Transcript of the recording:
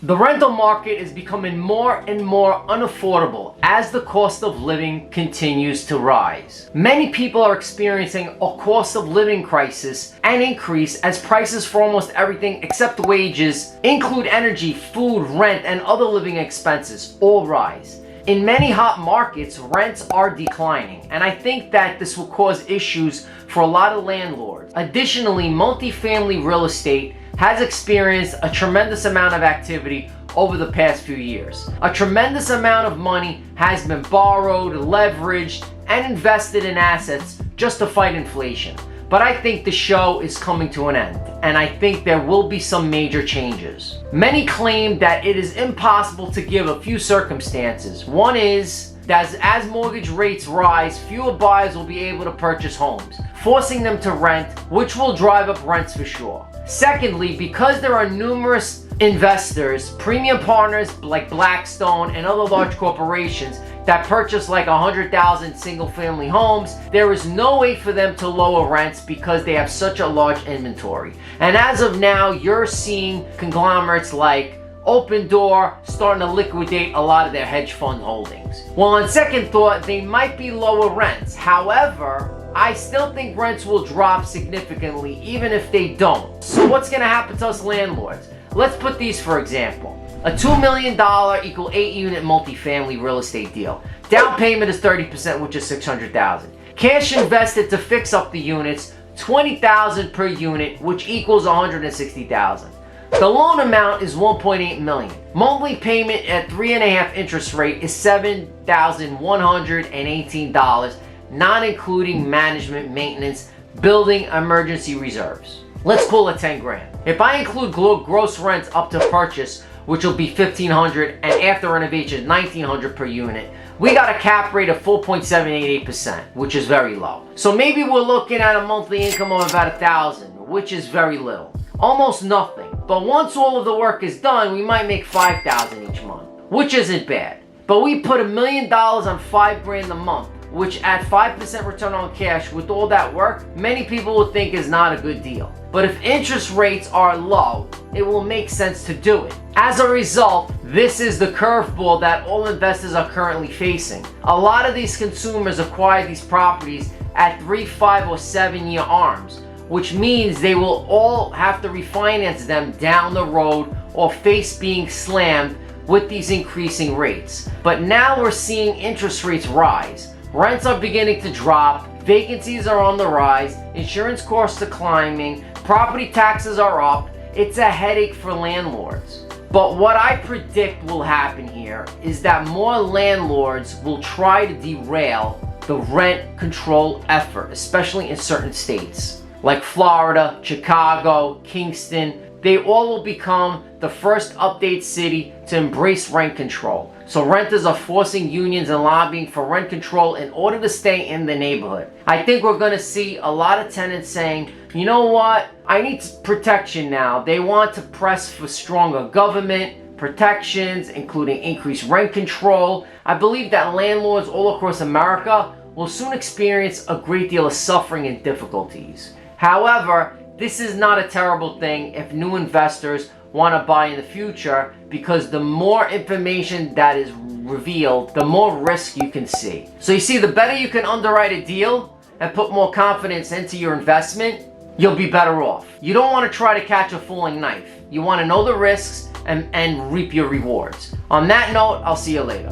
The rental market is becoming more and more unaffordable as the cost of living continues to rise. Many people are experiencing a cost of living crisis and increase as prices for almost everything except wages, include energy, food, rent, and other living expenses, all rise. In many hot markets, rents are declining, and I think that this will cause issues for a lot of landlords. Additionally, multifamily real estate has experienced a tremendous amount of activity over the past few years. A tremendous amount of money has been borrowed, leveraged, and invested in assets just to fight inflation. But I think the show is coming to an end, and I think there will be some major changes. Many claim that it is impossible to give a few circumstances. One is that as mortgage rates rise, fewer buyers will be able to purchase homes, forcing them to rent, which will drive up rents for sure. Secondly, because there are numerous investors, premium partners like Blackstone and other large corporations that purchase like 100,000 single-family homes, there is no way for them to lower rents because they have such a large inventory. And as of now, you're seeing conglomerates like Open Door starting to liquidate a lot of their hedge fund holdings. Well, on second thought, they might be lower rents. However, I still think rents will drop significantly even if they don't. So what's gonna happen to us landlords? Let's put these for example. A $2 million equal 8-unit multifamily real estate deal. Down payment is 30%, which is $600,000. Cash invested to fix up the units, $20,000 per unit, which equals $160,000. The loan amount is $1.8 million. Monthly payment at 3.5% interest rate is $7,118, not including management, maintenance, building emergency reserves. Let's call it 10 grand. If I include gross rents up to purchase, which will be $1,500, and after renovation, $1,900 per unit, we got a cap rate of 4.788%, which is very low. So maybe we're looking at a monthly income of about $1,000, which is very little. Almost nothing. But once all of the work is done, we might make $5,000 each month, which isn't bad. But we put $1 million on $5 grand a month, which at 5% return on cash with all that work, many people would think is not a good deal. But if interest rates are low, it will make sense to do it. As a result, this is the curveball that all investors are currently facing. A lot of these consumers acquire these properties at 3, 5, or 7-year arms, which means they will all have to refinance them down the road or face being slammed with these increasing rates. But now we're seeing interest rates rise. Rents are beginning to drop, vacancies are on the rise, insurance costs are climbing, property taxes are up. It's a headache for landlords. But what I predict will happen here is that more landlords will try to derail the rent control effort, especially in certain states like Florida, Chicago, Kingston. They all will become the first update city to embrace rent control. So renters are forcing unions and lobbying for rent control in order to stay in the neighborhood. I think we're going to see a lot of tenants saying, you know what, I need protection now. They want to press for stronger government protections, including increased rent control. I believe that landlords all across America will soon experience a great deal of suffering and difficulties. However, this is not a terrible thing if new investors want to buy in the future, because the more information that is revealed, the more risk you can see. So you see, the better you can underwrite a deal and put more confidence into your investment, you'll be better off. You don't want to try to catch a falling knife. You want to know the risks and reap your rewards. On that note, I'll see you later.